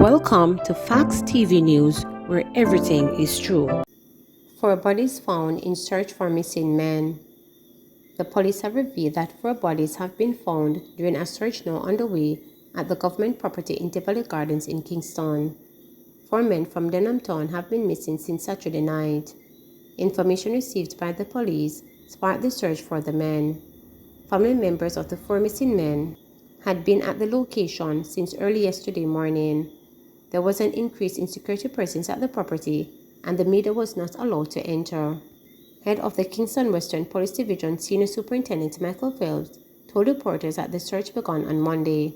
Welcome to Facts TV News, where everything is true. 4 bodies found in search for missing men. The police have revealed that 4 bodies have been found during a search now underway at the government property in Valley Gardens in Kingston. 4 men from Denham Town have been missing since Saturday night. Information received by the police sparked the search for the men. Family members of the 4 missing men had been at the location since early yesterday morning. There was an increase in security presence at the property, and the media was not allowed to enter. Head of the Kingston Western Police Division Senior Superintendent Michael Phelps told reporters that the search began on Monday.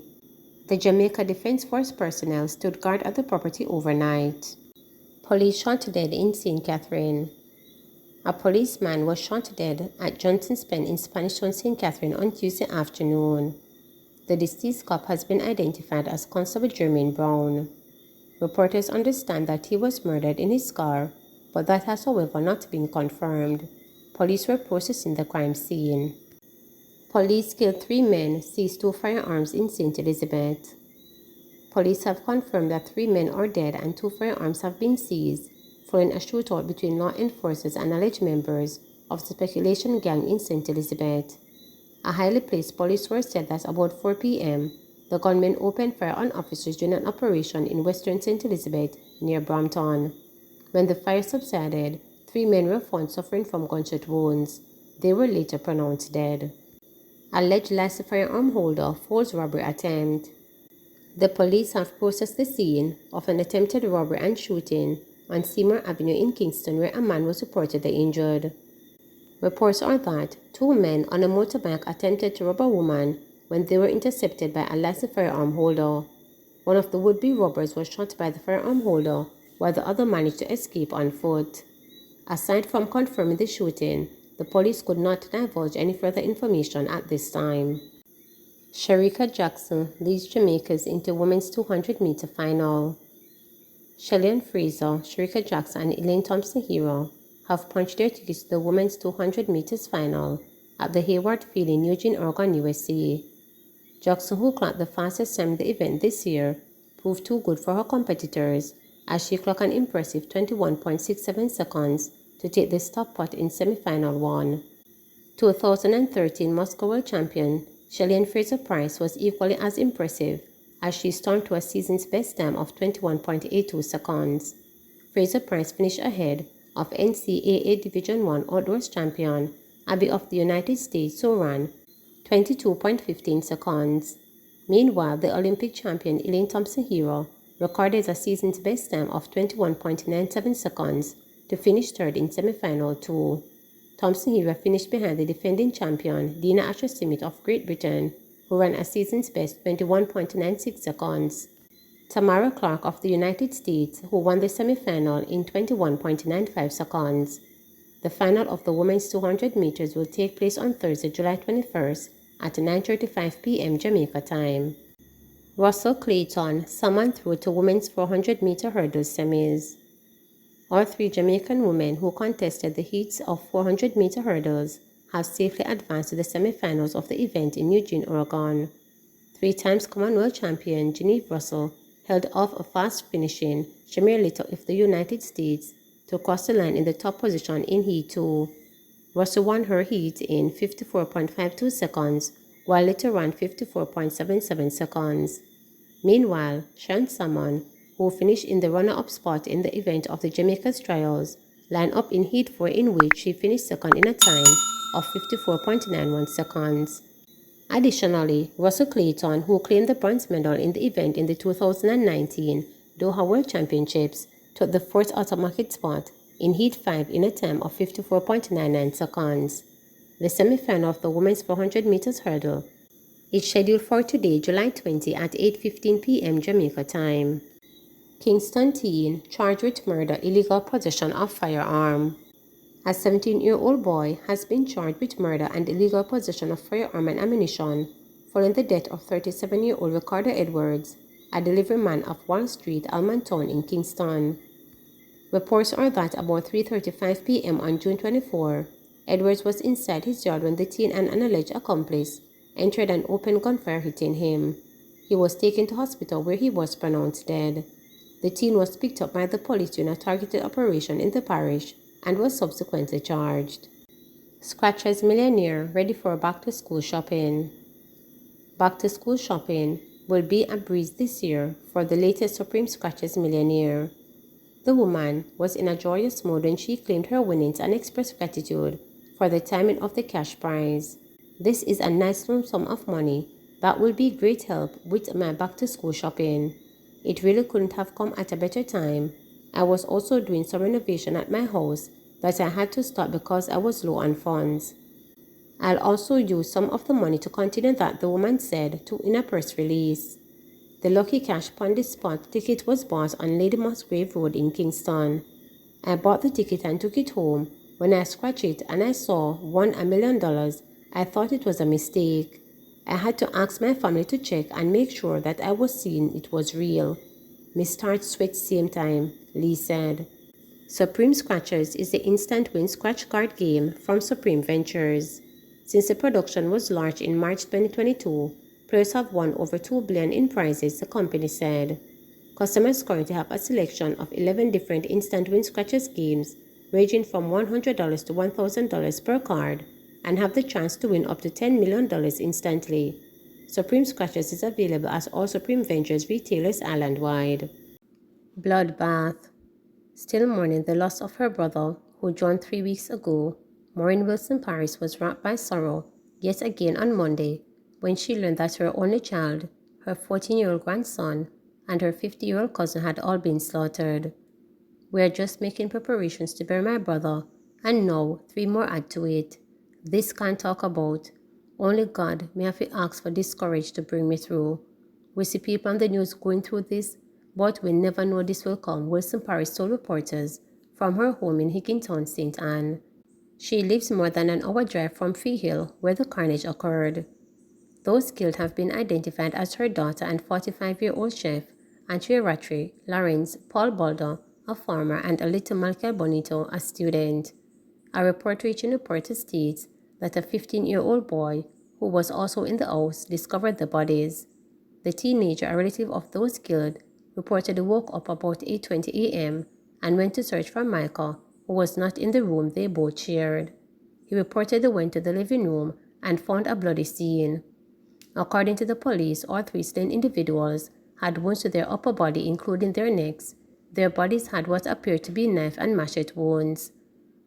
The Jamaica Defense Force personnel stood guard at the property overnight. Police shot dead in St. Catherine. A policeman was shot dead at Johnson's Pen in Spanish Town, St. Catherine on Tuesday afternoon. The deceased cop has been identified as Constable Jermaine Brown. Reporters understand that he was murdered in his car, but that has however not been confirmed. Police were processing the crime scene. Police killed 3 men, seized 2 firearms in St. Elizabeth. Police have confirmed that 3 men are dead and 2 firearms have been seized following a shootout between law enforcers and alleged members of the speculation gang in St. Elizabeth. A highly placed police source said that about 4 p.m., the gunmen opened fire on officers during an operation in western St. Elizabeth near Brampton. When the fire subsided, 3 men were found suffering from gunshot wounds. They were later pronounced dead. Alleged licensed firearm holder false robbery attempt. The police have processed the scene of an attempted robbery and shooting on Seymour Avenue in Kingston, where a man was reportedly injured. Reports are that 2 men on a motorbike attempted to rob a woman when they were intercepted by a licensed firearm holder. One of the would-be robbers was shot by the firearm holder, while the other managed to escape on foot. Aside from confirming the shooting, the police could not divulge any further information at this time. Shericka Jackson leads Jamaica's into women's 200-meter final. Shelly-Ann Fraser, Shericka Jackson, and Elaine Thompson-Herro have punched their tickets to the women's 200 meters final at the Hayward Field in Eugene, Oregon, USA. Jackson, who clocked the fastest time in the event this year, proved too good for her competitors as she clocked an impressive 21.67 seconds to take the top spot in semi-final 1. 2013 Moscow World Champion Shelly-Ann Fraser-Pryce was equally as impressive as she stormed to a season's best time of 21.82 seconds. Fraser-Pryce finished ahead of NCAA Division I Outdoors champion Abby of the United States, who ran 22.15 seconds. Meanwhile, the Olympic champion Elaine Thompson-Herro recorded a season's best time of 21.97 seconds to finish 3rd in semi-final 2. Thompson-Herro finished behind the defending champion Dina Asher-Smith of Great Britain, who ran a season's best 21.96 seconds. Tamara Clark of the United States, who won the semi-final in 21.95 seconds. The final of the women's 200 meters will take place on Thursday, July 21st at 9:35 p.m. Jamaica time. Russell Clayton summoned through to women's 400-meter hurdles semis. All 3 Jamaican women who contested the heats of 400-meter hurdles have safely advanced to the semi-finals of the event in Eugene, Oregon. 3 times Commonwealth champion Genevieve Russell held off a fast-finishing Shamir Little of the United States to cross the line in the top position in Heat 2. Russell won her heat in 54.52 seconds, while Little ran 54.77 seconds. Meanwhile, Sharon Salmon, who finished in the runner-up spot in the event of the Jamaica's trials, lined up in Heat 4, in which she finished second in a time of 54.91 seconds. Additionally, Russell Clayton, who claimed the bronze medal in the event in the 2019 Doha World Championships, took the 4th automatic spot in Heat 5 in a time of 54.99 seconds. The semi-final of the women's 400 meters hurdle is scheduled for today, July 20 at 8:15 p.m. Jamaica time. Kingston teen charged with murder, illegal possession of firearm. A 17-year-old boy has been charged with murder and illegal possession of firearm and ammunition following the death of 37-year-old Ricardo Edwards, a delivery man of Wall Street, Almantown in Kingston. Reports are that about 3:35 p.m. on June 24, Edwards was inside his yard when the teen and an alleged accomplice entered an open gunfire, hitting him. He was taken to hospital where he was pronounced dead. The teen was picked up by the police during a targeted operation in the parish and was subsequently charged. Scratcher's millionaire ready for back-to-school shopping. Back-to-school shopping will be a breeze this year for the latest Supreme Scratcher's millionaire. The woman was in a joyous mood when she claimed her winnings and expressed gratitude for the timing of the cash prize. This is a nice lump sum of money that will be great help with my back-to-school shopping. It really couldn't have come at a better time. I was also doing some renovation at my house that I had to stop because I was low on funds. I'll also use some of the money to continue that, the woman said in a press release. The Lucky Cash Pondy Spot ticket was bought on Lady Musgrave Road in Kingston. I bought the ticket and took it home. When I scratched it and I saw won $1 million, I thought it was a mistake. I had to ask my family to check and make sure that I was seeing it was real. Miss Start switched same time, Lee said. Supreme Scratchers is the instant win scratch card game from Supreme Ventures. Since the production was launched in March 2022, players have won over $2 billion in prizes, the company said. Customers currently have a selection of 11 different instant win scratchers games, ranging from $100 to $1,000 per card, and have the chance to win up to $10 million instantly. Supreme Scratchers is available at all Supreme Ventures retailers island-wide. Bloodbath. Still mourning the loss of her brother, who joined 3 weeks ago, Maureen Wilson Paris was racked by sorrow yet again on Monday when she learned that her only child, her 14-year-old grandson, and her 50-year-old cousin had all been slaughtered. "We are just making preparations to bury my brother, and now 3 more add to it. This can't talk about. Only God may have to ask for this courage to bring me through. We see people on the news going through this, but we never know this will come," Wilson Paris told reporters from her home in Higginton, St. Anne. She lives more than an hour drive from Freehill, where the carnage occurred. Those killed have been identified as her daughter and 45-year-old chef, Andrea Rattray, Lawrence, Paul Balder, a farmer, and Alito Michael Bonito, a student. A report reaching reporters states that a 15-year-old boy, who was also in the house, discovered the bodies. The teenager, a relative of those killed, reportedly woke up about 8:20 a.m. and went to search for Michael, who was not in the room they both shared. He reportedly went to the living room and found a bloody scene. According to the police, all 3 slain individuals had wounds to their upper body, including their necks. Their bodies had what appeared to be knife and machete wounds.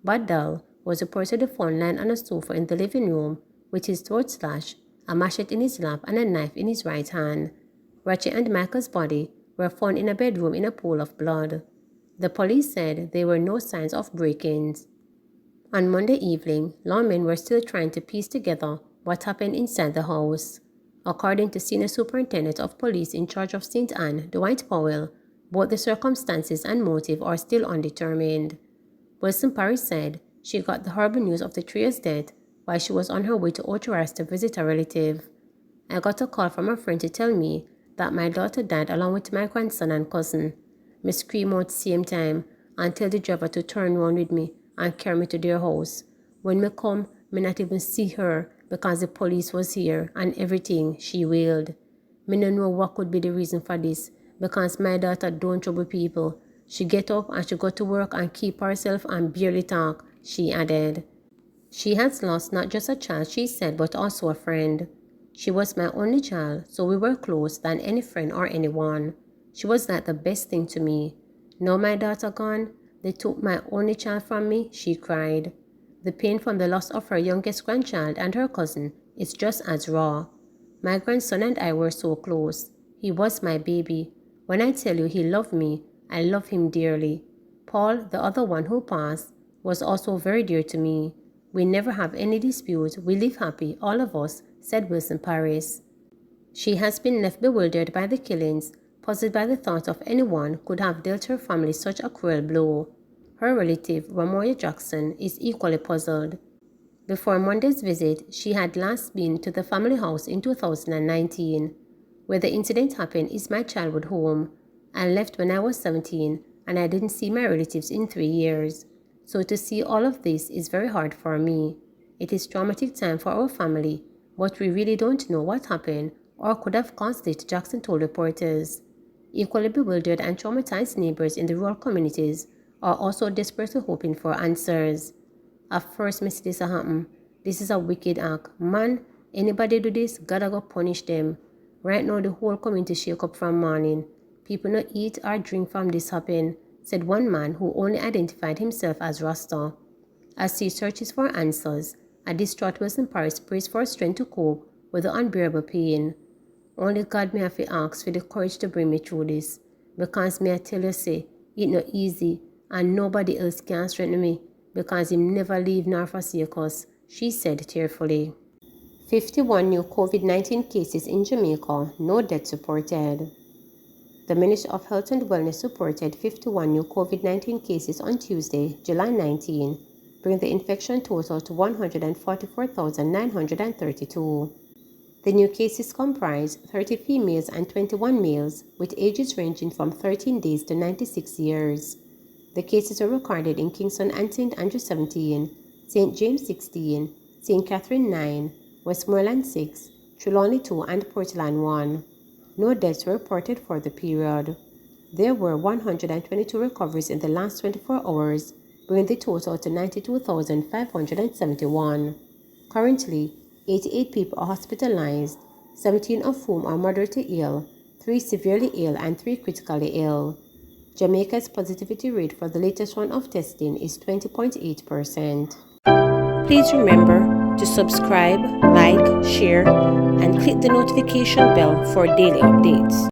Badal was reportedly found lying on a sofa in the living room with his throat slashed, a machete in his lap, and a knife in his right hand. Rachi and Michael's body were found in a bedroom in a pool of blood. The police said there were no signs of break-ins. On Monday evening, lawmen were still trying to piece together what happened inside the house. According to Senior Superintendent of Police in charge of St. Anne, Dwight Powell, both the circumstances and motive are still undetermined. Wilson Paris said she got the horrible news of the trio's death while she was on her way to Ocho-Rios to visit a relative. "I got a call from a friend to tell me that my daughter died along with my grandson and cousin. Me scream out same time and tell the driver to turn round with me and carry me to their house. When me come, me not even see her because the police was here and everything," she wailed. "Me no know what could be the reason for this because my daughter don't trouble people. She get up and she go to work and keep herself and barely talk," she added. She has lost not just a child, she said, but also a friend. "She was my only child, so we were close than any friend or anyone. She was like the best thing to me. Now my daughter gone, they took my only child from me," she cried. The pain from the loss of her youngest grandchild and her cousin is just as raw. "My grandson and I were so close. He was my baby. When I tell you he loved me, I love him dearly. Paul, the other one who passed, was also very dear to me. We never have any dispute. We live happy, all of us," said Wilson Paris. She has been left bewildered by the killings, puzzled by the thought of anyone could have dealt her family such a cruel blow. Her relative, Ramoya Jackson, is equally puzzled. Before Monday's visit, she had last been to the family house in 2019. "Where the incident happened is my childhood home. I left when I was 17 and I didn't see my relatives in 3 years. So to see all of this is very hard for me. It is traumatic time for our family, but we really don't know what happened or could have caused it," Jackson told reporters. Equally bewildered and traumatized neighbors in the rural communities are also desperately hoping for answers. At first, me see this happen. This is a wicked act. Man, anybody do this, gotta go punish them. Right now, the whole community shake up from morning. People not eat or drink from this happen, said one man who only identified himself as Rasta. As he searches for answers, a distraught Wilson Paris prays for strength to cope with the unbearable pain. Only God may have to ask for the courage to bring me through this, because may I tell you say, it not easy, and nobody else can strengthen me, because him never leave nor forsake us, she said tearfully. 51 new COVID-19 cases in Jamaica, no deaths reported. The Ministry of Health and Wellness reported 51 new COVID-19 cases on Tuesday, July 19, bringing the infection total to 144,932. The new cases comprise 30 females and 21 males, with ages ranging from 13 days to 96 years. The cases were recorded in Kingston and St. Andrew 17, St. James 16, St. Catherine 9, Westmoreland 6, Trelawney 2, and Portland 1. No deaths were reported for the period. There were 122 recoveries in the last 24 hours, bringing the total to 92,571. Currently, 88 people are hospitalized, 17 of whom are moderately ill, 3 severely ill, and 3 critically ill. Jamaica's positivity rate for the latest round of testing is 20.8%. Please remember to subscribe, like, share, and click the notification bell for daily updates.